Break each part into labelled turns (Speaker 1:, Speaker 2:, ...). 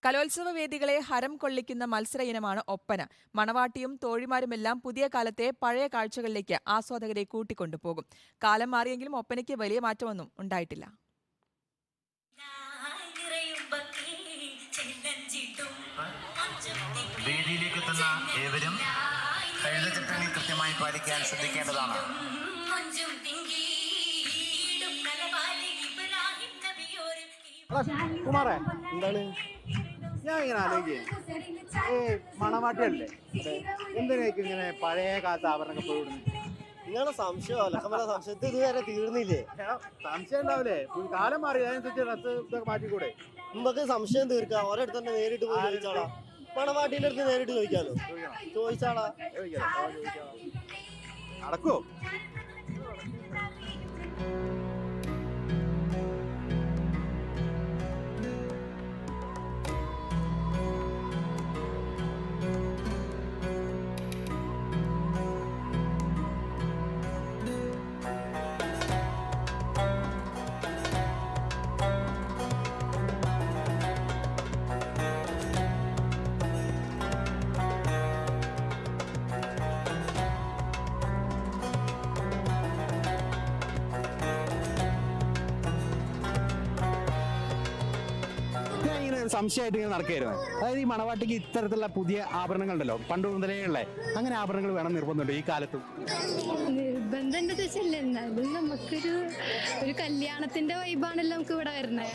Speaker 1: കലോത്സവ വേദികളെ ഹരം കൊള്ളിക്കുന്ന മത്സര ഇനമാണ് ഒപ്പന. മണവാട്ടിയും തോഴിമാരുമെല്ലാം പുതിയ കാലത്തെ പഴയ കാഴ്ചകളിലേക്ക് ആസ്വാദകരെ കൂട്ടിക്കൊണ്ടുപോകും. കാലം മാറിയെങ്കിലും ഒപ്പനയ്ക്ക് വലിയ മാറ്റമൊന്നും ഉണ്ടായിട്ടില്ല.
Speaker 2: വേദിയിലേക്ക് എത്തുന്ന ഏവരും കഴുതചട്ടങ്ങൾ കൃത്യമായി പാലിക്കാൻ ശ്രദ്ധിക്കേണ്ടതാണ്.
Speaker 3: കുമാറേ, എന്താണ് ഞാൻ ഇങ്ങനെ ആലോചിക്കുക, മണവാട്ടിയല്ലേ എന്തിനേക്കും ഇങ്ങനെ പഴയ കാലത്ത് ആഭരണങ്ങൾ പോയിടുന്നു?
Speaker 4: നിങ്ങളെ സംശയമല്ല, സംശയത്തിൽ ഇതുവരെ തീർന്നില്ലേ?
Speaker 3: സംശയം ഉണ്ടാവില്ലേ? കാലം മാറി, അതിനനുസരിച്ച് ഡ്രസ് ഇതൊക്കെ മാറ്റിക്കൂടെ?
Speaker 4: നമുക്ക് സംശയം തീർക്കാം. ഒരിടത്ത് തന്നെ നേരിട്ട് പോയി ചോദിച്ചാളാ. മണവാട്ടിന്റെ അടുത്ത് നേരിട്ട് ചോദിക്കാലോ. ചോദിച്ചാളാ.
Speaker 3: നടക്കുവോ? സംശയമായിട്ട് ഇങ്ങനെ നടക്കുകയായിരുന്നു. അതായത് ഈ മണവാട്ടിക്ക് ഇത്തരത്തിലുള്ള പുതിയ ആഭരണങ്ങൾ ഉണ്ടല്ലോ, പണ്ട് മുതലേ ഉള്ള അങ്ങനെ ആഭരണങ്ങൾ വേണം നിർബന്ധമുണ്ട് ഈ കാലത്തും?
Speaker 5: നിർബന്ധം എന്താ വെച്ചാൽ എന്നാലും നമുക്കൊരു കല്യാണത്തിന്റെ വൈബാണല്ലോ നമുക്ക് ഇവിടെ വരുന്നത്.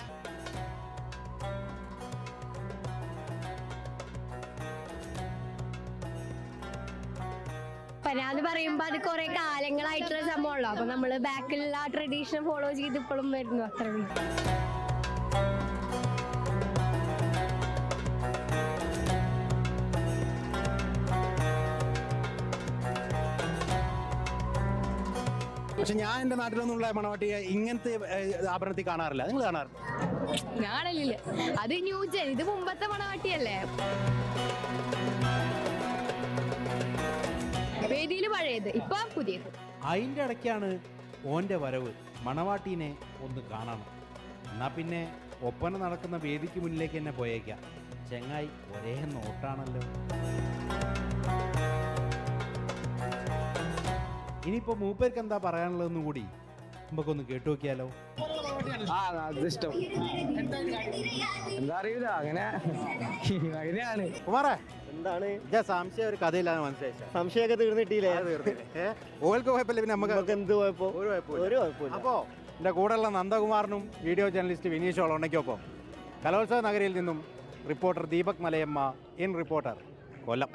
Speaker 5: പനാന്ന് പറയുമ്പോ അത് കുറെ കാലങ്ങളായിട്ടുള്ള സംഭവമല്ലോ. അപ്പൊ നമ്മള് ബാക്കിലുള്ള ആ ട്രഡീഷൻ ഫോളോ ചെയ്ത് ഇപ്പോഴും വരുന്നു, അത്രേ ഉള്ളൂ.
Speaker 3: പക്ഷെ ഞാൻ എന്റെ നാട്ടിലൊന്നുള്ള മണവാട്ടിയെ ഇങ്ങനത്തെ ആഭരണത്തിൽ കാണാറില്ല. നിങ്ങൾ കാണാറില്ല?
Speaker 5: ഞാനല്ലേ, അത് ന്യൂജൻ, ഇത് മുമ്പത്തെ മണവാട്ടിയല്ലേ. വേദിയിൽ പഴയത്, ഇപ്പൊ പുതിയത്.
Speaker 6: അതിൻ്റെ ഇടയ്ക്കാണ് ഓൻ്റെ വരവ്. മണവാട്ടീനെ ഒന്ന് കാണണം. എന്നാ പിന്നെ ഒപ്പന നടക്കുന്ന വേദിക്ക് മുന്നിലേക്ക് തന്നെ പോയേക്കാം. ചെങ്ങായി ഒരേ നോട്ടാണല്ലോ. ഇനിയിപ്പോൾ മൂപ്പേർക്ക് എന്താ പറയാനുള്ളതെന്നും കൂടി നമുക്കൊന്ന് കേട്ടു നോക്കിയാലോ.
Speaker 3: ഇഷ്ടം എന്താ അറിയില്ല, അങ്ങനെയാണ്. കുമാറേ,
Speaker 4: എന്താണ്
Speaker 3: സംശയം? ഒരു കഥയില്ലാതെ മനസ്സിലായി.
Speaker 4: സംശയമൊക്കെ തീർന്നിട്ടില്ലേ?
Speaker 3: ഓൾക്ക് കുഴപ്പമില്ല, പിന്നെ നമുക്ക്
Speaker 4: എന്ത് കുഴപ്പം?
Speaker 3: ഒരു കുഴപ്പമില്ല. അപ്പോൾ എൻ്റെ കൂടെയുള്ള നന്ദകുമാറിനും വീഡിയോ ജേർണലിസ്റ്റ് വിനീഷ് ഒളോണയ്ക്കൊപ്പം കലോത്സവ നഗരിയിൽ നിന്നും reporter Deepak Malayamma, in reporter, Kollam.